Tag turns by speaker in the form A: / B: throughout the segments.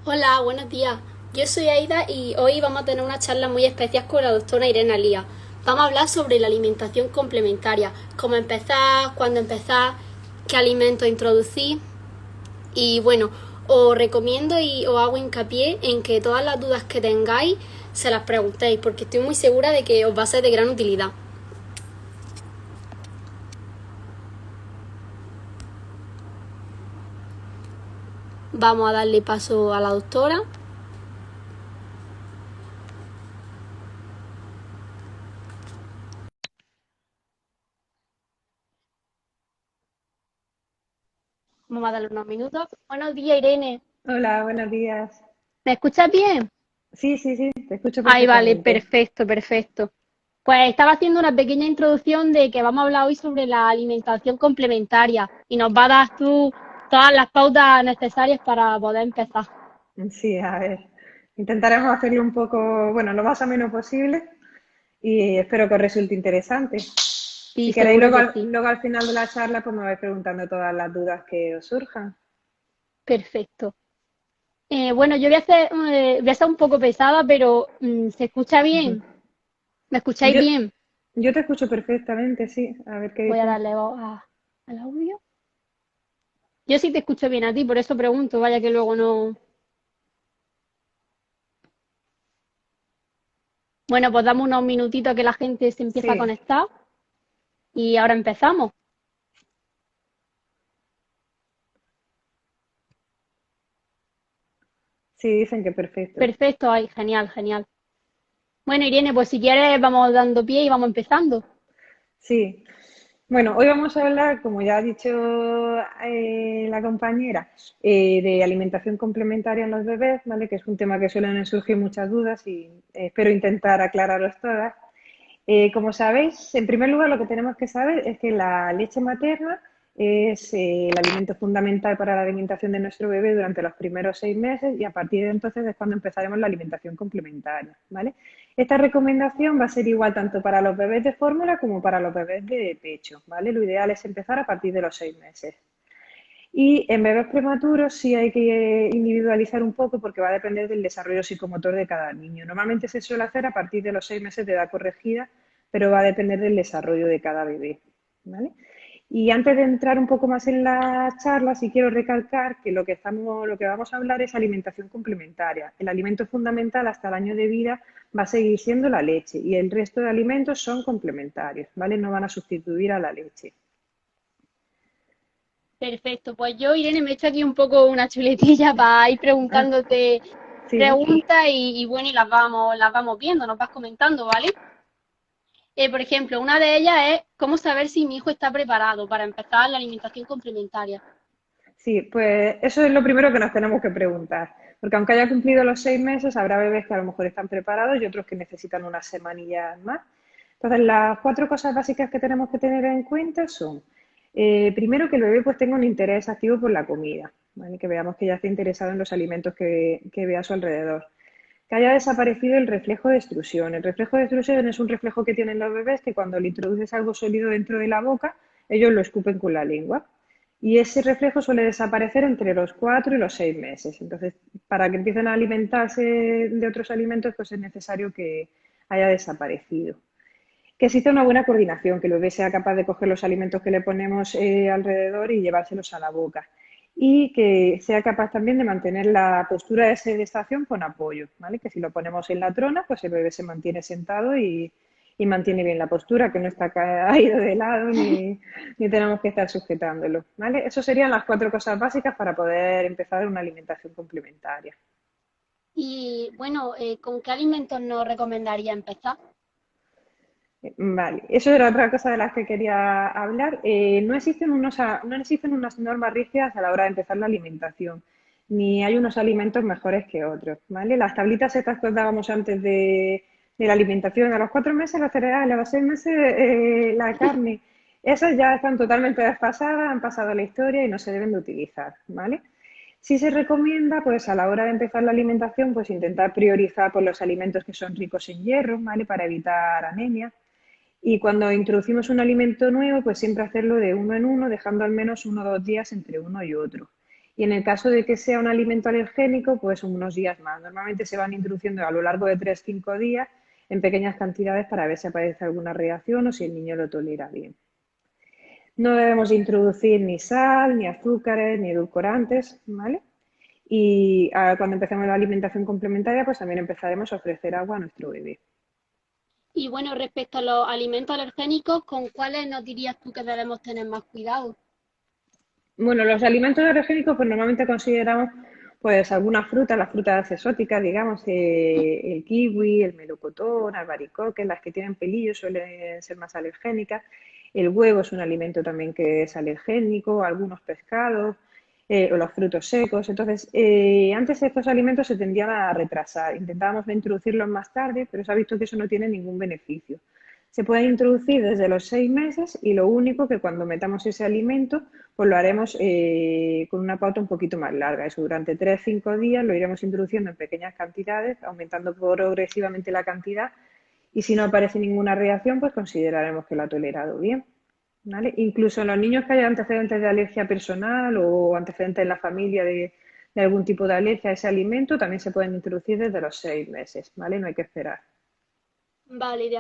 A: Hola, buenos días. Yo soy Aida y hoy vamos a tener una charla muy especial con la doctora Irene Lía. Vamos a hablar sobre la alimentación complementaria, cómo empezar, cuándo empezar, qué alimentos introducir y bueno, os recomiendo y os hago hincapié en que todas las dudas que tengáis se las preguntéis porque estoy muy segura de que os va a ser de gran utilidad. Vamos a darle paso a la doctora. Vamos a darle unos minutos. Buenos días, Irene.
B: Hola, buenos días.
A: ¿Me escuchas bien?
B: Sí, sí, sí, te escucho
A: Ahí vale,
B: perfectamente.
A: perfecto, perfecto. Pues estaba haciendo una pequeña introducción de que vamos a hablar hoy sobre la alimentación complementaria y nos va a dar tú todas las pautas necesarias para poder empezar.
B: Sí, a ver, intentaremos hacerlo un poco, bueno, lo más ameno posible y espero que os resulte interesante.
A: Sí,
B: Si queréis,
A: seguro que sí.
B: luego al final de la charla, pues me vais preguntando todas las dudas que os surjan.
A: Perfecto. Bueno, yo voy a ser un poco pesada, pero ¿se escucha
B: Ujú.
A: bien? ¿Me escucháis
B: Yo,
A: bien?
B: yo te escucho perfectamente, sí. A ver qué
A: Voy a
B: dices.
A: darle voz al audio. Yo sí te escucho bien a ti, por eso pregunto, vaya que luego no. Bueno, pues damos unos minutitos a que la gente se empiece a
B: Sí,
A: conectar y ahora empezamos.
B: sí, dicen que perfecto.
A: Perfecto, ay, genial, genial. Bueno, Irene, pues si quieres vamos dando pie y vamos empezando.
B: Sí, bueno, hoy vamos a hablar, como ya ha dicho la compañera, de alimentación complementaria en los bebés, ¿vale? Que es un tema que suelen surgir muchas dudas y espero intentar aclararos todas. Como sabéis, en primer lugar lo que tenemos que saber es que la leche materna es el alimento fundamental para la alimentación de nuestro bebé durante los primeros 6 meses y a partir de entonces es cuando empezaremos la alimentación complementaria, ¿vale? Esta recomendación va a ser igual tanto para los bebés de fórmula como para los bebés de pecho, ¿vale? Lo ideal es empezar a partir de los 6 meses. Y en bebés prematuros sí hay que individualizar un poco porque va a depender del desarrollo psicomotor de cada niño. Normalmente se suele hacer a partir de los 6 meses de edad corregida, pero va a depender del desarrollo de cada bebé, ¿vale? Y antes de entrar un poco más en la charla, sí quiero recalcar que lo que vamos a hablar es alimentación complementaria. El alimento fundamental hasta el año de vida va a seguir siendo la leche y el resto de alimentos son complementarios, ¿vale? No van a sustituir a la leche.
A: Perfecto, pues yo, Irene, me he hecho aquí un poco una chuletilla para ir
B: Ah,
A: preguntándote
B: sí.
A: preguntas y bueno, y las vamos viendo, nos vas comentando, ¿vale? Por ejemplo, una de ellas es cómo saber si mi hijo está preparado para empezar la alimentación complementaria.
B: Sí, pues eso es lo primero que nos tenemos que preguntar, porque aunque haya cumplido los 6 meses, habrá bebés que a lo mejor están preparados y otros que necesitan unas semanillas más. Entonces, las cuatro cosas básicas que tenemos que tener en cuenta son, primero, que el bebé pues tenga un interés activo por la comida, ¿vale? Que veamos que ya está interesado en los alimentos que ve a su alrededor. Que haya desaparecido el reflejo de extrusión. El reflejo de extrusión es un reflejo que tienen los bebés que cuando le introduces algo sólido dentro de la boca, ellos lo escupen con la lengua. Y ese reflejo suele desaparecer entre los 4 y los 6 meses. Entonces, para que empiecen a alimentarse de otros alimentos, pues es necesario que haya desaparecido. Que exista una buena coordinación, que el bebé sea capaz de coger los alimentos que le ponemos alrededor y llevárselos a la boca. Y que sea capaz también de mantener la postura de sedestación con apoyo, ¿vale? Que si lo ponemos en la trona, pues el bebé se mantiene sentado y mantiene bien la postura, que no está caído de lado ni tenemos que estar sujetándolo, ¿vale? Esas serían las cuatro cosas básicas para poder empezar una alimentación complementaria.
A: Y bueno, ¿con qué alimentos nos recomendaría empezar?
B: Vale, eso era otra cosa de las que quería hablar. No existen unas normas rígidas a la hora de empezar la alimentación, ni hay unos alimentos mejores que otros, ¿vale? Las tablitas estas que os dábamos antes de la alimentación, a los 4 meses los cereales, a los 6 meses la carne, esas ya están totalmente desfasadas, han pasado a la historia y no se deben de utilizar, ¿vale? Sí se recomienda, pues a la hora de empezar la alimentación, pues intentar priorizar por los alimentos que son ricos en hierro, ¿vale? Para evitar anemia. Y cuando introducimos un alimento nuevo, pues siempre hacerlo de uno en uno, dejando al menos 1 o 2 días entre uno y otro. Y en el caso de que sea un alimento alergénico, pues unos días más. Normalmente se van introduciendo a lo largo de 3 o 5 días en pequeñas cantidades para ver si aparece alguna reacción o si el niño lo tolera bien. No debemos introducir ni sal, ni azúcares, ni edulcorantes, ¿vale? Y cuando empecemos la alimentación complementaria, pues también empezaremos a ofrecer agua a nuestro bebé.
A: Y bueno, respecto a los alimentos alergénicos, ¿con cuáles nos dirías tú que debemos tener más cuidado?
B: Bueno, los alimentos alergénicos, pues normalmente consideramos pues algunas frutas, las frutas exóticas, digamos, el kiwi, el melocotón, albaricoque, las que tienen pelillos suelen ser más alergénicas. El huevo es un alimento también que es alergénico, algunos pescados, o los frutos secos. Entonces, antes estos alimentos se tendían a retrasar. Intentábamos introducirlos más tarde, pero se ha visto que eso no tiene ningún beneficio. Se pueden introducir desde los 6 meses y lo único que cuando metamos ese alimento, pues lo haremos con una pauta un poquito más larga. Eso durante 3 o 5 días lo iremos introduciendo en pequeñas cantidades, aumentando progresivamente la cantidad y si no aparece ninguna reacción, pues consideraremos que lo ha tolerado bien. ¿Vale? Incluso en los niños que hayan antecedentes de alergia personal o antecedentes en la familia de algún tipo de alergia a ese alimento, también se pueden introducir desde los 6 meses, ¿vale? No hay que esperar.
A: Vale, de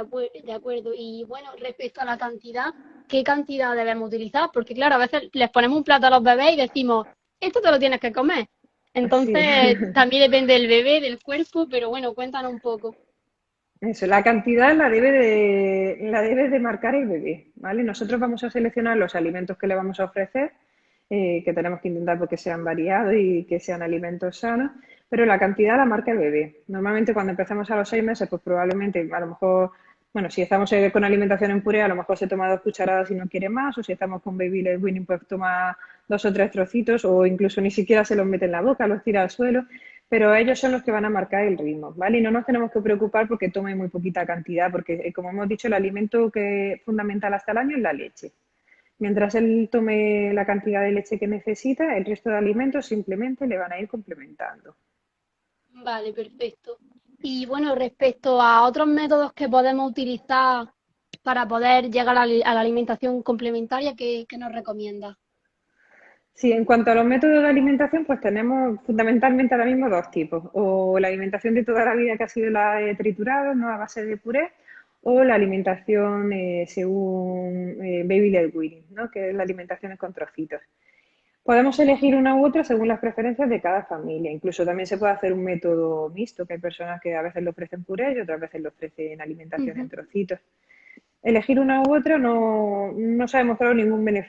A: acuerdo. Y bueno, respecto a la cantidad, ¿qué cantidad debemos utilizar? Porque claro, a veces les ponemos un plato a los bebés y decimos, esto te lo tienes que comer.
B: Sí.
A: Entonces, también depende del bebé, del cuerpo, pero bueno, cuéntanos un poco.
B: Eso, la cantidad la debe de marcar el bebé, ¿vale? Nosotros vamos a seleccionar los alimentos que le vamos a ofrecer, que tenemos que intentar porque sean variados y que sean alimentos sanos, pero la cantidad la marca el bebé. Normalmente cuando empezamos a los 6 meses, pues probablemente, a lo mejor, bueno, si estamos con alimentación en puré, a lo mejor se toma 2 cucharadas y no quiere más, o si estamos con baby led weaning, pues toma 2 o 3 trocitos, o incluso ni siquiera se los mete en la boca, los tira al suelo, pero ellos son los que van a marcar el ritmo, ¿vale? Y no nos tenemos que preocupar porque tome muy poquita cantidad, porque como hemos dicho, el alimento que fundamental hasta el año es la leche. Mientras él tome la cantidad de leche que necesita, el resto de alimentos simplemente le van a ir complementando.
A: Vale, perfecto. Y bueno, respecto a otros métodos que podemos utilizar para poder llegar a la alimentación complementaria, ¿qué nos recomiendas?
B: Sí, en cuanto a los métodos de alimentación, pues tenemos fundamentalmente ahora mismo dos tipos. O la alimentación de toda la vida que ha sido la de triturados, ¿no? A base de puré, o la alimentación según baby led weaning, ¿no? Que es la alimentación con trocitos. Podemos elegir una u otra según las preferencias de cada familia. Incluso también se puede hacer un método mixto, que hay personas que a veces lo ofrecen puré y otras veces lo ofrecen alimentación en
A: Ujú.
B: trocitos. Elegir una u otra no se ha demostrado ninguna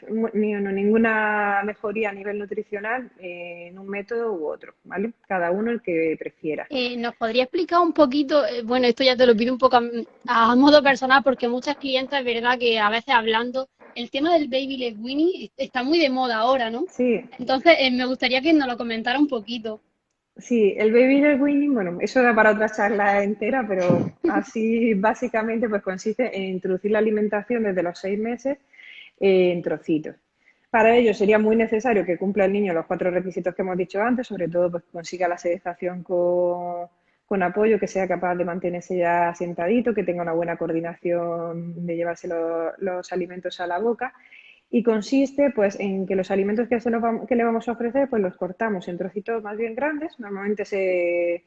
B: mejoría a nivel nutricional en un método u otro, ¿vale? Cada uno el que prefiera.
A: ¿Nos podría explicar un poquito? Bueno, esto ya te lo pido un poco a modo personal, porque muchas clientes, es verdad que a veces hablando, el tema del baby led weaning está muy de moda ahora, ¿no?
B: Sí,
A: Entonces, me gustaría que nos lo comentara un poquito.
B: sí, el baby led weaning, bueno, eso da para otra charla entera, pero así básicamente pues consiste en introducir la alimentación desde los 6 meses en trocitos. Para ello sería muy necesario que cumpla el niño los 4 requisitos que hemos dicho antes, sobre todo pues consiga la sedestación con apoyo, que sea capaz de mantenerse ya sentadito, que tenga una buena coordinación de llevarse los alimentos a la boca y consiste pues en que los alimentos que le vamos a ofrecer pues los cortamos en trocitos más bien grandes. Normalmente se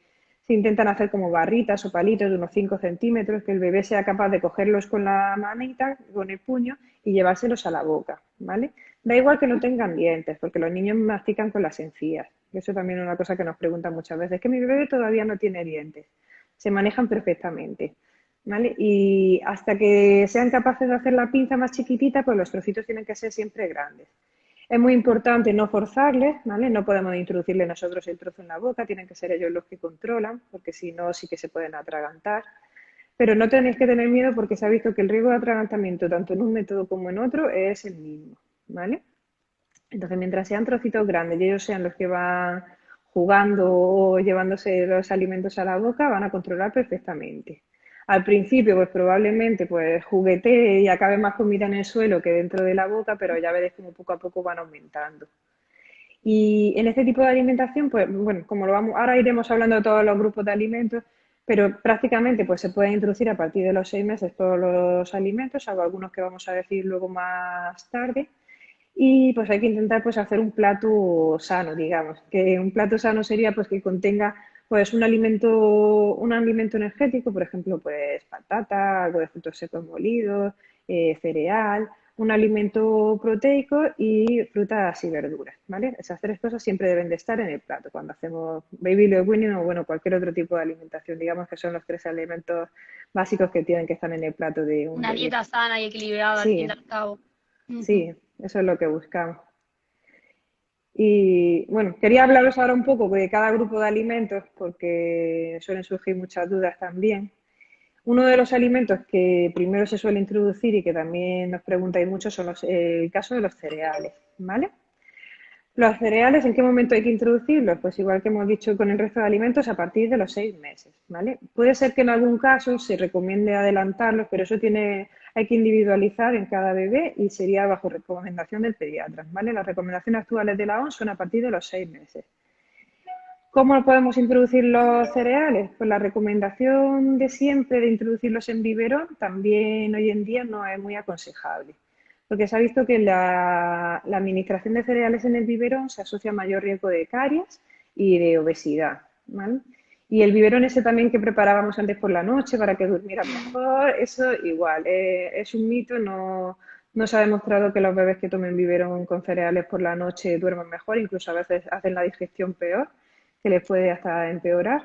B: intentan hacer como barritas o palitos de unos 5 centímetros, que el bebé sea capaz de cogerlos con la manita, con el puño y llevárselos a la boca, ¿vale? Da igual que no tengan dientes, porque los niños mastican con las encías. Eso también es una cosa que nos preguntan muchas veces, que mi bebé todavía no tiene dientes. Se manejan perfectamente. ¿Vale? Y hasta que sean capaces de hacer la pinza más chiquitita, pues los trocitos tienen que ser siempre grandes. Es muy importante no forzarles, ¿vale? No podemos introducirle nosotros el trozo en la boca, tienen que ser ellos los que controlan, porque si no, sí que se pueden atragantar. Pero no tenéis que tener miedo porque se ha visto que el riesgo de atragantamiento, tanto en un método como en otro, es el mismo, ¿vale? Entonces, mientras sean trocitos grandes y ellos sean los que van jugando o llevándose los alimentos a la boca, van a controlar perfectamente. Al principio, pues probablemente pues juguetee y acabe más comida en el suelo que dentro de la boca, pero ya veréis como poco a poco van aumentando. Y en este tipo de alimentación, pues bueno, como lo vamos, ahora iremos hablando de todos los grupos de alimentos, pero prácticamente pues se pueden introducir a partir de los 6 meses todos los alimentos, salvo algunos que vamos a decir luego más tarde. Y pues hay que intentar pues hacer un plato sano, digamos, que un plato sano sería pues que contenga pues un alimento energético, por ejemplo, pues patata, algo de frutos secos molidos, cereal, un alimento proteico y frutas y verduras, ¿vale? Esas tres cosas siempre deben de estar en el plato cuando hacemos baby led weaning o bueno, cualquier otro tipo de alimentación, digamos que son los tres alimentos básicos que tienen que estar en el plato de un
A: Una
B: bebé.
A: dieta sana y equilibrada al fin
B: Sí,
A: y al cabo. Ujú.
B: sí, eso es lo que buscamos. Y bueno, quería hablaros ahora un poco de cada grupo de alimentos porque suelen surgir muchas dudas también. Uno de los alimentos que primero se suele introducir y que también nos preguntáis mucho son el caso de los cereales, ¿vale? Los cereales, ¿en qué momento hay que introducirlos? Pues igual que hemos dicho con el resto de alimentos, a partir de los 6 meses, ¿vale? Puede ser que en algún caso se recomiende adelantarlos, pero hay que individualizar en cada bebé y sería bajo recomendación del pediatra, ¿vale? Las recomendaciones actuales de la OMS son a partir de los 6 meses. ¿Cómo podemos introducir los cereales? Pues la recomendación de siempre de introducirlos en biberón también hoy en día no es muy aconsejable, porque se ha visto que la administración de cereales en el biberón se asocia a mayor riesgo de caries y de obesidad, ¿vale? Y el biberón ese también que preparábamos antes por la noche para que durmieran mejor, eso igual, es un mito, no se ha demostrado que los bebés que tomen biberón con cereales por la noche duerman mejor, incluso a veces hacen la digestión peor, que les puede hasta empeorar.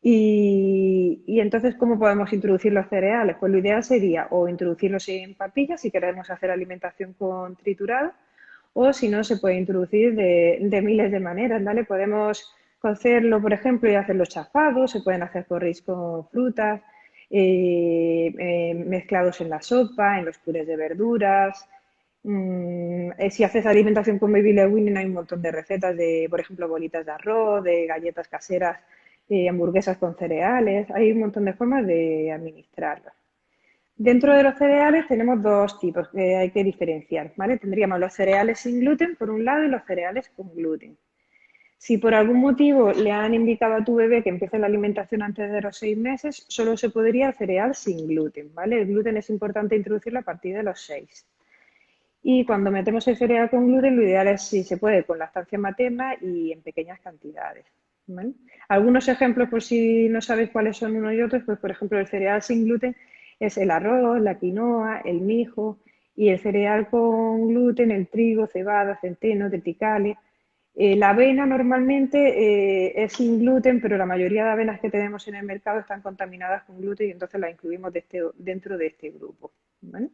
B: Y entonces, ¿cómo podemos introducir los cereales? Pues lo ideal sería o introducirlos en papillas si queremos hacer alimentación con triturado, o si no, se puede introducir de miles de maneras, ¿vale? Podemos cocerlo, por ejemplo, y hacerlo chafado, se pueden hacer porridge con frutas, mezclados en la sopa, en los purés de verduras. Si haces alimentación con baby led weaning hay un montón de recetas de, por ejemplo, bolitas de arroz, de galletas caseras, hamburguesas con cereales. Hay un montón de formas de administrarlas. Dentro de los cereales tenemos dos tipos que hay que diferenciar, ¿vale? Tendríamos los cereales sin gluten por un lado y los cereales con gluten. Si por algún motivo le han indicado a tu bebé que empiece la alimentación antes de los 6 meses, solo se podría el cereal sin gluten, ¿vale? El gluten es importante introducirlo a partir de los 6. Y cuando metemos el cereal con gluten, lo ideal es, si se puede, con lactancia materna y en pequeñas cantidades, ¿vale? Algunos ejemplos, por si no sabéis cuáles son unos y otros, pues por ejemplo el cereal sin gluten es el arroz, la quinoa, el mijo, y el cereal con gluten, el trigo, cebada, centeno, triticale. La avena normalmente es sin gluten, pero la mayoría de avenas que tenemos en el mercado están contaminadas con gluten y entonces las incluimos dentro de este grupo, ¿vale?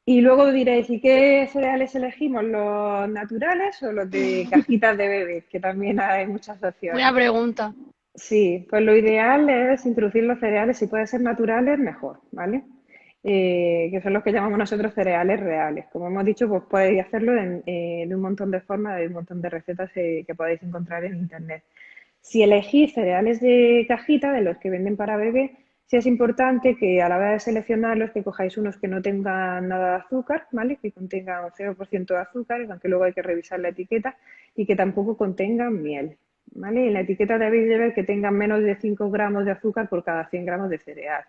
B: Y luego diréis, ¿y qué cereales elegimos? ¿Los naturales o los de cajitas de bebé? Que también hay muchas
A: Buena
B: opciones.
A: pregunta.
B: Sí, pues lo ideal es introducir los cereales, si pueden ser naturales, mejor, ¿vale? Que son los que llamamos nosotros cereales reales. Como hemos dicho, pues podéis hacerlo de un montón de formas, de un montón de recetas que podéis encontrar en internet. Si elegís cereales de cajita, de los que venden para bebé, sí es importante que a la hora de seleccionarlos, que cojáis unos que no tengan nada de azúcar, ¿vale? Que contengan un 0% de azúcar, aunque luego hay que revisar la etiqueta, y que tampoco contengan miel, ¿vale? En la etiqueta debéis de ver que tengan menos de 5 gramos de azúcar por cada 100 gramos de cereal.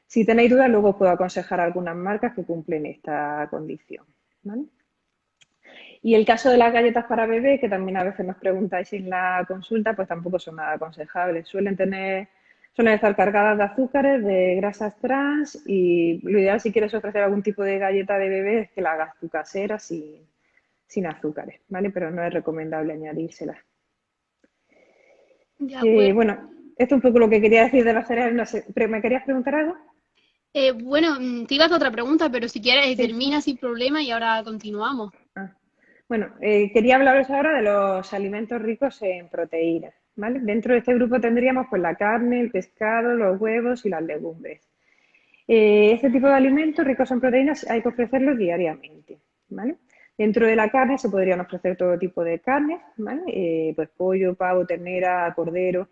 B: Si tenéis dudas, luego os puedo aconsejar algunas marcas que cumplen esta condición, ¿vale? Y el caso de las galletas para bebé, que también a veces nos preguntáis en la consulta, pues tampoco son nada aconsejables. Suelen estar cargadas de azúcares, de grasas trans y lo ideal si quieres ofrecer algún tipo de galleta de bebé es que la hagas tú casera sin azúcares, ¿vale? Pero no es recomendable añadírselas.
A: De acuerdo.
B: Bueno, esto es un poco lo que quería decir de los cereales, no sé, ¿pero me querías preguntar algo?
A: Bueno, te iba a hacer otra pregunta, pero si quieres
B: Sí.
A: termina sin problema y ahora continuamos.
B: Ah. Bueno, quería hablaros ahora de los alimentos ricos en proteínas, ¿vale? Dentro de este grupo tendríamos pues la carne, el pescado, los huevos y las legumbres. Este tipo de alimentos ricos en proteínas hay que ofrecerlos diariamente, ¿vale? Dentro de la carne se podrían ofrecer todo tipo de carnes, ¿vale? Pues pollo, pavo, ternera, cordero,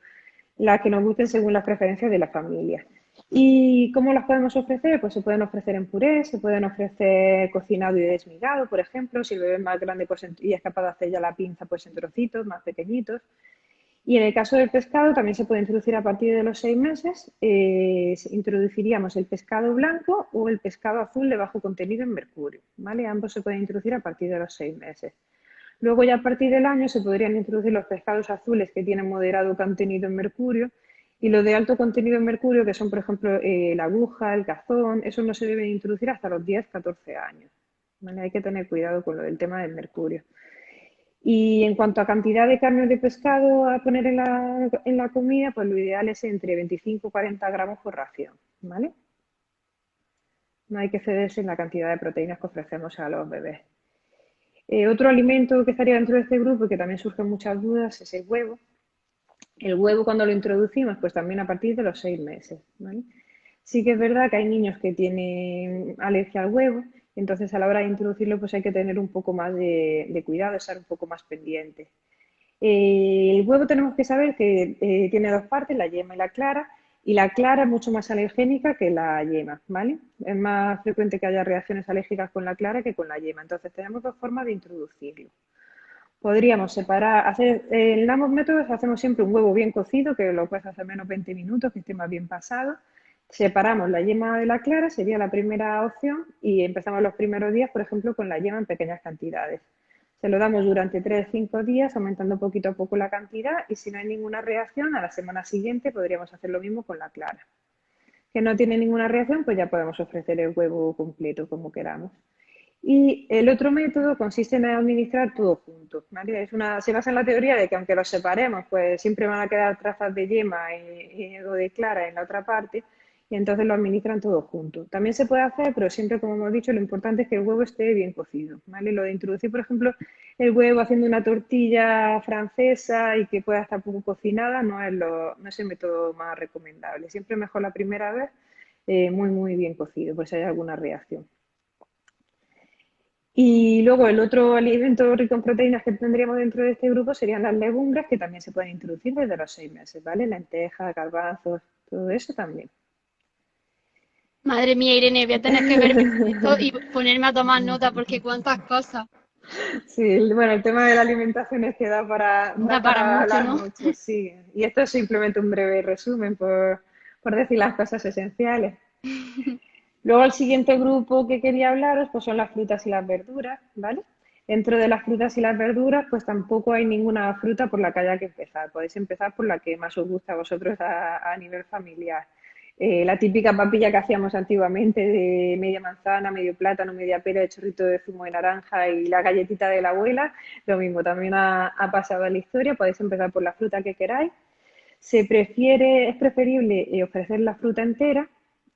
B: las que nos gusten según las preferencias de la familia. ¿Y cómo las podemos ofrecer? Pues se pueden ofrecer en puré, se pueden ofrecer cocinado y desmigado, por ejemplo, si el bebé es más grande pues y es capaz de hacer ya la pinza pues en trocitos más pequeñitos. Y en el caso del pescado también se puede introducir a partir de los 6 meses. Introduciríamos el pescado blanco o el pescado azul de bajo contenido en mercurio, ¿vale? Ambos se pueden introducir a partir de los 6 meses. Luego ya a partir del año se podrían introducir los pescados azules que tienen moderado contenido en mercurio y los de alto contenido en mercurio, que son por ejemplo la aguja, el cazón, esos no se deben introducir hasta los 10-14 años. ¿Vale? Hay que tener cuidado con lo del tema del mercurio. Y en cuanto a cantidad de carne de pescado a poner en la comida, pues lo ideal es entre 25 y 40 gramos por ración, ¿vale? No hay que cederse en la cantidad de proteínas que ofrecemos a los bebés. Otro alimento que estaría dentro de este grupo y que también surgen muchas dudas es el huevo. El huevo cuando lo introducimos, pues también a partir de los 6 meses, ¿vale? Sí que es verdad que hay niños que tienen alergia al huevo, entonces a la hora de introducirlo pues hay que tener un poco más de cuidado, estar un poco más pendiente. El huevo tenemos que saber que tiene dos partes, la yema y la clara es mucho más alergénica que la yema, ¿vale? Es más frecuente que haya reacciones alérgicas con la clara que con la yema, entonces tenemos dos formas de introducirlo. Podríamos separar, en ambos métodos hacemos siempre un huevo bien cocido, que lo puedes hacer menos 20 minutos, que esté más bien pasado. Separamos la yema de la clara, sería la primera opción, y empezamos los primeros días, por ejemplo, con la yema en pequeñas cantidades. Se lo damos durante 3-5 días, aumentando poquito a poco la cantidad, y si no hay ninguna reacción, a la semana siguiente podríamos hacer lo mismo con la clara. Que no tiene ninguna reacción, pues ya podemos ofrecer el huevo completo, como queramos. Y el otro método consiste en administrar todo junto, ¿vale? Se basa en la teoría de que aunque los separemos, pues siempre van a quedar trazas de yema o de clara en la otra parte, y entonces lo administran todo junto. También se puede hacer, pero siempre, como hemos dicho, lo importante es que el huevo esté bien cocido, ¿vale? Lo de introducir, por ejemplo, el huevo haciendo una tortilla francesa y que pueda estar poco cocinada no es el método más recomendable. Siempre mejor la primera vez muy, muy bien cocido, por si hay alguna reacción. Y luego el otro alimento rico en proteínas que tendríamos dentro de este grupo serían las legumbres, que también se pueden introducir desde los 6 meses, ¿vale? Lentejas, garbanzos, todo eso también.
A: Madre mía, Irene, voy a tener que verme esto y ponerme a tomar nota porque cuántas cosas.
B: Sí, bueno, el tema de la alimentación es que
A: Da
B: da
A: para
B: para
A: mucho,
B: hablar
A: ¿no?
B: mucho, sí. Y esto es simplemente un breve resumen por decir las cosas esenciales. Luego el siguiente grupo que quería hablaros pues son las frutas y las verduras, ¿vale? Dentro de las frutas y las verduras pues tampoco hay ninguna fruta por la que haya que empezar. Podéis empezar por la que más os gusta a vosotros a nivel familiar. La típica papilla que hacíamos antiguamente de media manzana, medio plátano, media pera, de chorrito de zumo de naranja y la galletita de la abuela, lo mismo, también ha pasado a la historia. Podéis empezar por la fruta que queráis. Es preferible ofrecer la fruta entera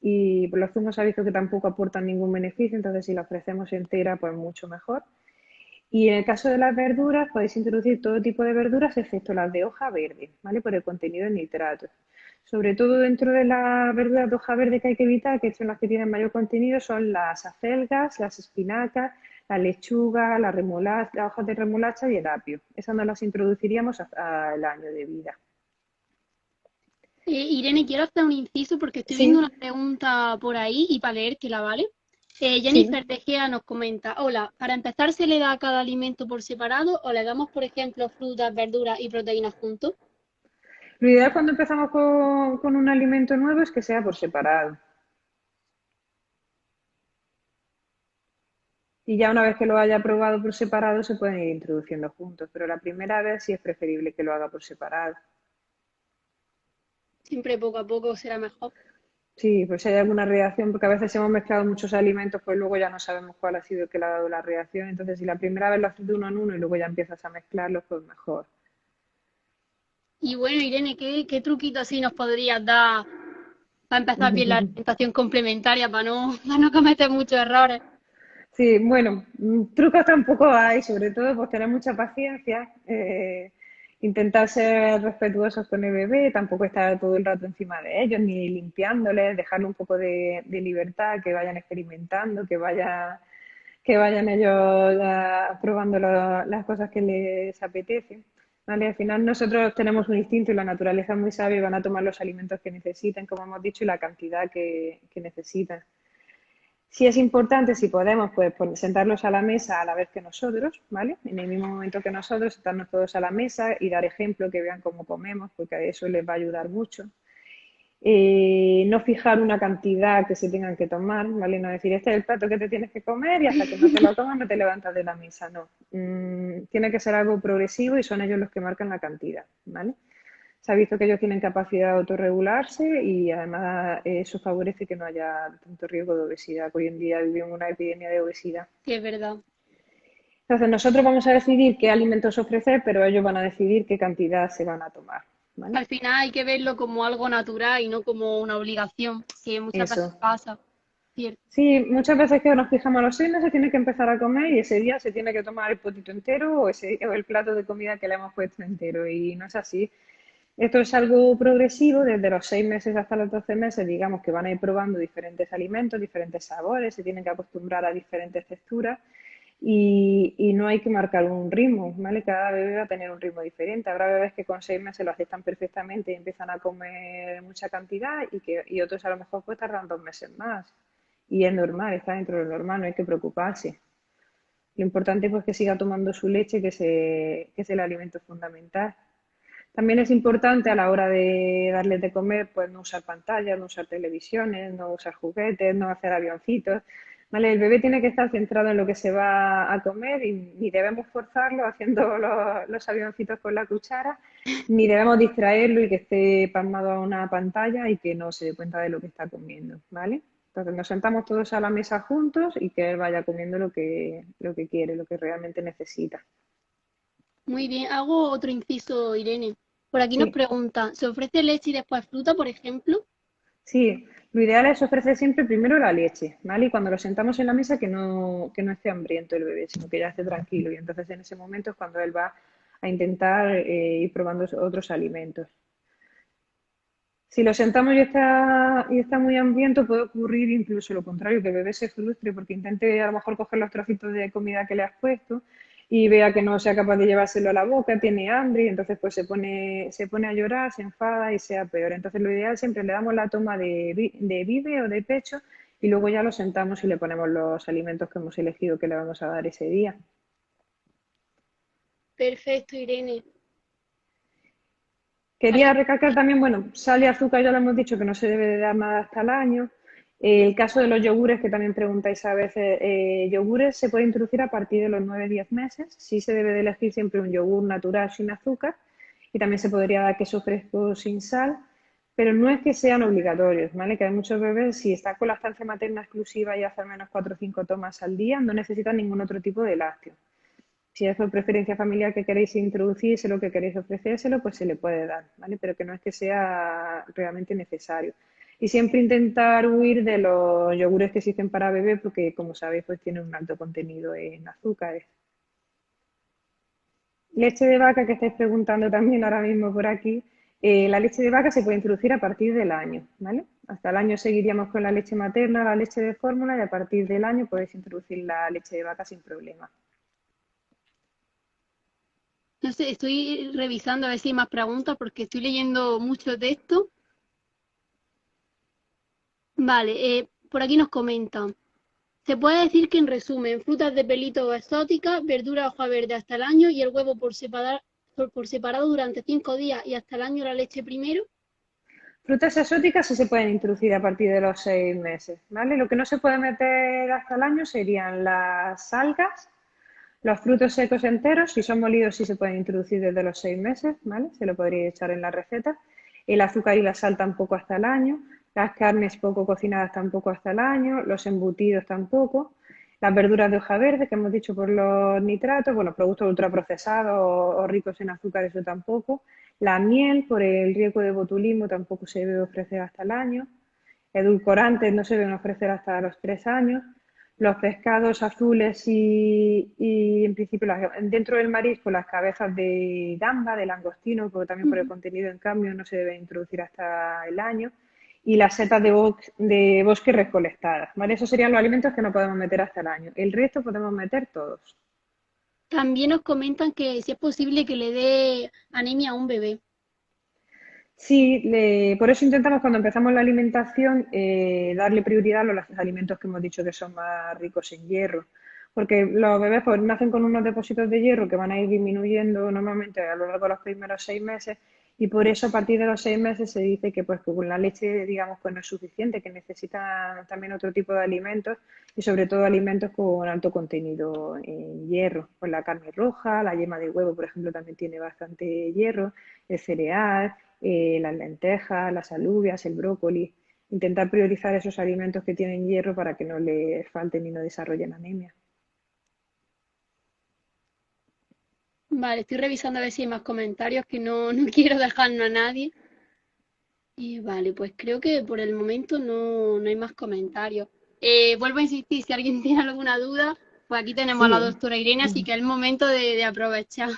B: y por los zumos ha visto que tampoco aportan ningún beneficio, entonces si la ofrecemos entera, pues mucho mejor. Y en el caso de las verduras, podéis introducir todo tipo de verduras excepto las de hoja verde, ¿vale? Por el contenido de nitratos. Sobre todo dentro de las verduras de hoja verde que hay que evitar, que son las que tienen mayor contenido, son las acelgas, las espinacas, la lechuga, la remolacha, las hojas de remolacha y el apio. Esas no las introduciríamos hasta el año de vida.
A: Irene, quiero hacer un inciso porque estoy viendo una
B: Sí,
A: pregunta por ahí y para leértela, ¿vale?
B: sí.
A: Jennifer De Gea nos comenta, hola, ¿para empezar se le da a cada alimento por separado o le damos, por ejemplo, frutas, verduras y proteínas juntos?
B: Lo ideal cuando empezamos con un alimento nuevo es que sea por separado. Y ya una vez que lo haya probado por separado se pueden ir introduciendo juntos, pero la primera vez sí es preferible que lo haga por separado.
A: Siempre poco a poco será mejor.
B: Sí, pues si hay alguna reacción, porque a veces hemos mezclado muchos alimentos, pues luego ya no sabemos cuál ha sido el que le ha dado la reacción. Entonces, si la primera vez lo haces de uno en uno y luego ya empiezas a mezclarlos, pues mejor.
A: Y bueno, Irene, ¿qué truquito así nos podrías dar para empezar bien la alimentación complementaria, para no cometer muchos errores?
B: Sí, bueno, trucos tampoco hay, sobre todo pues tener mucha paciencia, intentar ser respetuosos con el bebé, tampoco estar todo el rato encima de ellos, ni limpiándoles, dejarle un poco de libertad, que vayan experimentando, que vayan ellos probando las cosas que les apetecen. ¿Vale? Al final nosotros tenemos un instinto y la naturaleza es muy sabia y van a tomar los alimentos que necesiten, como hemos dicho, y la cantidad que necesitan. Sí es importante, si podemos, pues sentarlos a la mesa a la vez que nosotros, ¿vale? En el mismo momento que nosotros, sentarnos todos a la mesa y dar ejemplo, que vean cómo comemos, porque a eso les va a ayudar mucho. No fijar una cantidad que se tengan que tomar, ¿vale? No decir, este es el plato que te tienes que comer y hasta que no te lo comas no te levantas de la mesa, no. Tiene que ser algo progresivo y son ellos los que marcan la cantidad, ¿vale? Se ha visto que ellos tienen capacidad de autorregularse y además eso favorece que no haya tanto riesgo de obesidad, que hoy en día vivimos una epidemia de obesidad.
A: Sí, es verdad.
B: Entonces nosotros vamos a decidir qué alimentos ofrecer, pero ellos van a decidir qué cantidad se van a tomar, ¿vale?
A: Al final hay que verlo como algo natural y no como una obligación, que muchas veces
B: Eso.
A: pasa. Cierto.
B: Sí, muchas veces que nos fijamos a los 6 meses tiene que empezar a comer y ese día se tiene que tomar el potito entero o el plato de comida que le hemos puesto entero y no es así. Esto es algo progresivo, desde los 6 meses hasta los 12 meses, digamos que van a ir probando diferentes alimentos, diferentes sabores, se tienen que acostumbrar a diferentes texturas y no hay que marcar un ritmo, ¿vale? Cada bebé va a tener un ritmo diferente. Habrá bebés que con 6 meses lo aceptan perfectamente y empiezan a comer mucha cantidad y otros a lo mejor pues tardan 2 meses más. Y es normal, está dentro de lo normal, no hay que preocuparse. Lo importante pues que siga tomando su leche, que es el alimento fundamental. También es importante a la hora de darles de comer, pues no usar pantallas, no usar televisiones, no usar juguetes, no hacer avioncitos, ¿vale? El bebé tiene que estar centrado en lo que se va a comer y ni debemos forzarlo haciendo los avioncitos con la cuchara, ni debemos distraerlo y que esté pasmado a una pantalla y que no se dé cuenta de lo que está comiendo, ¿vale? Entonces nos sentamos todos a la mesa juntos y que él vaya comiendo lo que quiere, lo que realmente necesita.
A: Muy bien, hago otro inciso, Irene. Por aquí nos
B: Sí.
A: pregunta, ¿se ofrece leche y después fruta, por ejemplo?
B: Sí, lo ideal es ofrecer siempre primero la leche, ¿vale? Y cuando lo sentamos en la mesa que no esté hambriento el bebé, sino que ya esté tranquilo. Y entonces en ese momento es cuando él va a intentar ir probando otros alimentos. Si lo sentamos y está muy hambriento, puede ocurrir incluso lo contrario, que el bebé se frustre porque intente a lo mejor coger los trocitos de comida que le has puesto y vea que no sea capaz de llevárselo a la boca, tiene hambre y entonces pues se pone a llorar, se enfada y sea peor. Entonces lo ideal siempre le damos la toma de bibe o de pecho y luego ya lo sentamos y le ponemos los alimentos que hemos elegido que le vamos a dar ese día.
A: Perfecto, Irene.
B: Quería
A: Vale.
B: recalcar también, bueno, sal y azúcar ya lo hemos dicho que no se debe de dar nada hasta el año. El caso de los yogures, que también preguntáis a veces, yogures se puede introducir a partir de los 9 o 10 meses. Sí se debe de elegir siempre un yogur natural sin azúcar y también se podría dar queso fresco sin sal, pero no es que sean obligatorios, ¿vale? Que hay muchos bebés, si está con lactancia materna exclusiva y hace al menos 4 o 5 tomas al día, no necesitan ningún otro tipo de lácteo. Si es por preferencia familiar que queréis introducírselo, que queréis ofrecérselo, pues se le puede dar, ¿vale? Pero que no es que sea realmente necesario. Y siempre intentar huir de los yogures que existen para bebé, porque como sabéis, pues tienen un alto contenido en azúcares. Leche de vaca, que estáis preguntando también ahora mismo por aquí. La leche de vaca se puede introducir a partir del año, ¿vale? Hasta el año seguiríamos con la leche materna, la leche de fórmula y a partir del año podéis introducir la leche de vaca sin problema.
A: No sé, estoy revisando a ver si hay más preguntas porque estoy leyendo mucho texto. Vale, por aquí nos comentan. Se puede decir que en resumen, frutas de pelito o exóticas, verdura hoja verde hasta el año y el huevo por separado durante 5 días y hasta el año la leche primero.
B: Frutas exóticas sí se pueden introducir a partir de los 6 meses, ¿vale? Lo que no se puede meter hasta el año serían las algas, los frutos secos enteros, si son molidos sí se pueden introducir desde los 6 meses, ¿vale? Se lo podría echar en la receta. El azúcar y la sal tampoco hasta el año, las carnes poco cocinadas tampoco hasta el año, los embutidos tampoco, las verduras de hoja verde que hemos dicho por los nitratos, bueno, productos ultraprocesados o ricos en azúcar, eso tampoco. La miel, por el riesgo de botulismo, tampoco se debe ofrecer hasta el año. Edulcorantes no se deben ofrecer hasta los 3 años. Los pescados azules y en principio dentro del marisco las cabezas de gamba, de langostino, porque también por el
A: Ujú.
B: contenido en cambio no se deben introducir hasta el año. Y las setas de bosque recolectadas, ¿vale? Esos serían los alimentos que no podemos meter hasta el año. El resto podemos meter todos.
A: También nos comentan que si es posible que le dé anemia a un bebé.
B: Sí, por eso intentamos cuando empezamos la alimentación darle prioridad a los alimentos que hemos dicho que son más ricos en hierro, porque los bebés pues, nacen con unos depósitos de hierro que van a ir disminuyendo normalmente a lo largo de los primeros 6 meses y por eso a partir de los 6 meses se dice que pues que con la leche digamos pues no es suficiente, que necesitan también otro tipo de alimentos y sobre todo alimentos con alto contenido en hierro, pues la carne roja, la yema de huevo por ejemplo también tiene bastante hierro, el cereal las lentejas, las alubias, el brócoli. Intentar priorizar esos alimentos que tienen hierro para que no les falten y no desarrollen anemia.
A: Vale, estoy revisando a ver si hay más comentarios, que no, no quiero dejarnos a nadie. Y vale, pues creo que por el momento no, no hay más comentarios. Vuelvo a insistir, si alguien tiene alguna duda, pues aquí tenemos a la
B: Sí.
A: doctora Irene, así que es el momento de aprovechar.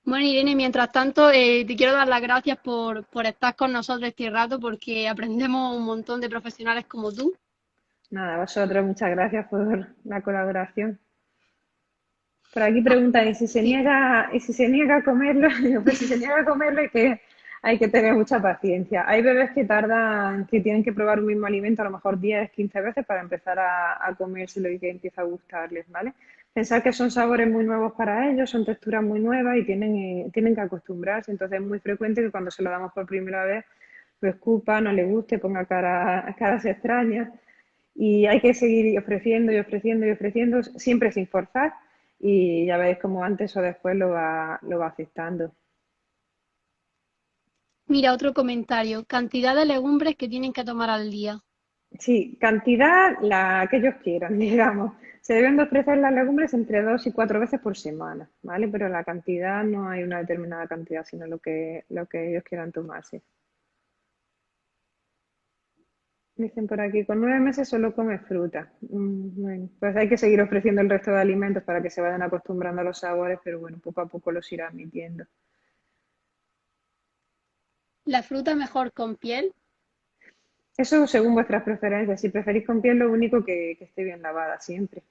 A: Bueno, Irene, mientras tanto, te quiero dar las gracias por estar con nosotros este rato, porque aprendemos un montón de profesionales como tú.
B: Nada, vosotros, muchas gracias por la colaboración. Por aquí
A: Ah,
B: preguntan,
A: sí.
B: y si se niega a comerlo? Digo, pues si se niega a comerlo hay que tener mucha paciencia. Hay bebés que tardan, que tienen que probar un mismo alimento a lo mejor 10, 15 veces para empezar a comérselo y que empiece a gustarles, ¿vale? Pensar que son sabores muy nuevos para ellos, son texturas muy nuevas y tienen que acostumbrarse. Entonces es muy frecuente que cuando se lo damos por primera vez lo escupa, no le guste, ponga caras extrañas. Y hay que seguir ofreciendo y ofreciendo y ofreciendo, siempre sin forzar, y ya veis cómo antes o después lo va aceptando.
A: Mira, otro comentario. Cantidad de legumbres que tienen que tomar al día.
B: Sí, cantidad la que ellos quieran, digamos. Se deben de ofrecer las legumbres entre 2 y 4 veces por semana, ¿vale? Pero la cantidad no hay una determinada cantidad, sino lo que ellos quieran tomarse. Dicen por aquí, con 9 meses solo come fruta. Bueno, pues hay que seguir ofreciendo el resto de alimentos para que se vayan acostumbrando a los sabores, pero bueno, poco a poco los irá admitiendo.
A: La fruta mejor con piel.
B: Eso según vuestras preferencias. Si preferís con piel, lo único que esté bien lavada siempre.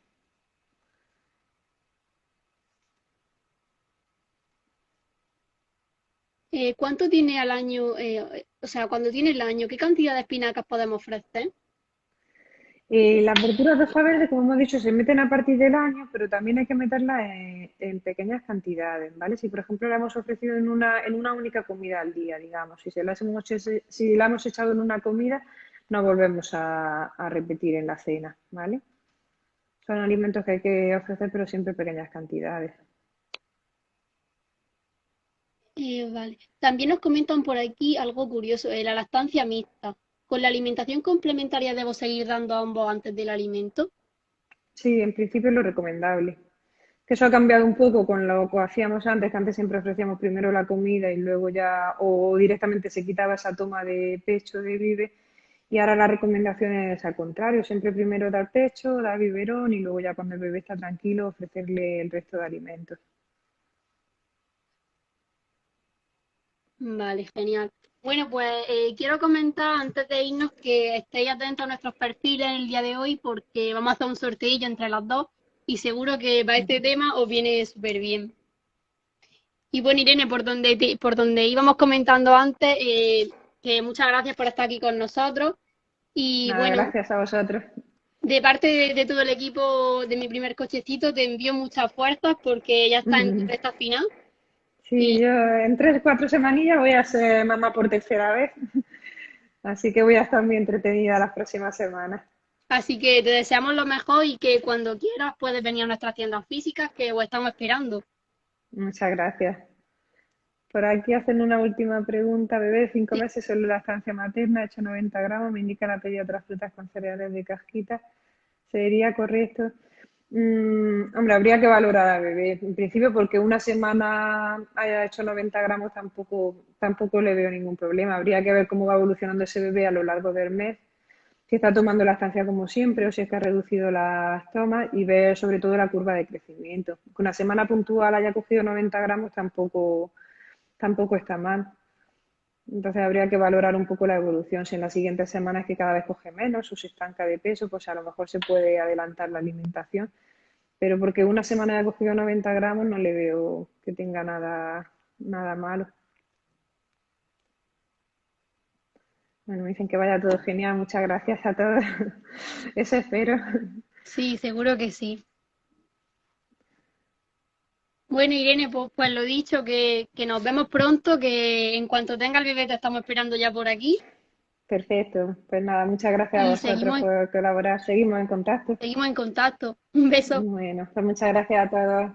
A: ¿Cuánto tiene al año? O sea, cuando tiene el año, ¿qué cantidad de espinacas podemos ofrecer?
B: Las verduras de hoja verde, como hemos dicho, se meten a partir del año, pero también hay que meterlas en pequeñas cantidades, ¿vale? Si, por ejemplo, la hemos ofrecido en una única comida al día, digamos, si la hemos echado en una comida, no volvemos a repetir en la cena, ¿vale? Son alimentos que hay que ofrecer, pero siempre en pequeñas cantidades.
A: Vale. También nos comentan por aquí algo curioso, la lactancia mixta. ¿Con la alimentación complementaria debo seguir dando a ambos antes del alimento?
B: Sí, en principio es lo recomendable. Que eso ha cambiado un poco con lo que hacíamos antes, que antes siempre ofrecíamos primero la comida y luego ya, o directamente se quitaba esa toma de pecho de bibe, y ahora la recomendación es al contrario, siempre primero dar pecho, dar biberón y luego ya cuando el bebé está tranquilo ofrecerle el resto de alimentos.
A: Vale, genial. Bueno, pues quiero comentar antes de irnos que estéis atentos a nuestros perfiles el día de hoy porque vamos a hacer un sorteillo entre las dos y seguro que para este tema os viene súper bien. Y bueno, Irene, por donde íbamos comentando antes, que muchas gracias por estar aquí con nosotros. Y
B: Nada,
A: bueno,
B: gracias a vosotros.
A: de parte de todo el equipo de mi primer cochecito, te envío muchas fuerzas porque ya está en recta final.
B: Sí,
A: Y
B: yo en 3 o 4 semanillas voy a ser mamá por tercera vez, así que voy a estar muy entretenida las próximas semanas.
A: así que te deseamos lo mejor y que cuando quieras puedes venir a nuestras tiendas físicas que os estamos esperando.
B: Muchas gracias. Por aquí hacen una última pregunta. Bebé de 5
A: Sí.
B: meses, solo lactancia materna, hecho 90 gramos. Me indican a pedir otras frutas con cereales de cajita. ¿Sería correcto? Hombre, habría que valorar al bebé. En principio, porque una semana haya hecho 90 gramos, tampoco le veo ningún problema. Habría que ver cómo va evolucionando ese bebé a lo largo del mes, si está tomando lactancia como siempre o si es que ha reducido las tomas y ver sobre todo la curva de crecimiento. Que una semana puntual haya cogido 90 gramos tampoco está mal. Entonces habría que valorar un poco la evolución. Si en las siguientes semanas que cada vez coge menos o se estanca de peso, pues a lo mejor se puede adelantar la alimentación. Pero porque una semana haya cogido 90 gramos no le veo que tenga nada malo. Bueno, me dicen que vaya todo genial, muchas gracias a todos. Eso espero.
A: Sí, seguro que sí. Bueno, Irene, pues lo dicho, que nos vemos pronto, que en cuanto tenga el bebé te estamos esperando ya por aquí
B: Perfecto. Pues nada, muchas gracias a
A: y
B: vosotros por colaborar. Seguimos en contacto.
A: seguimos en contacto. Un beso.
B: Bueno, pues muchas gracias a todos.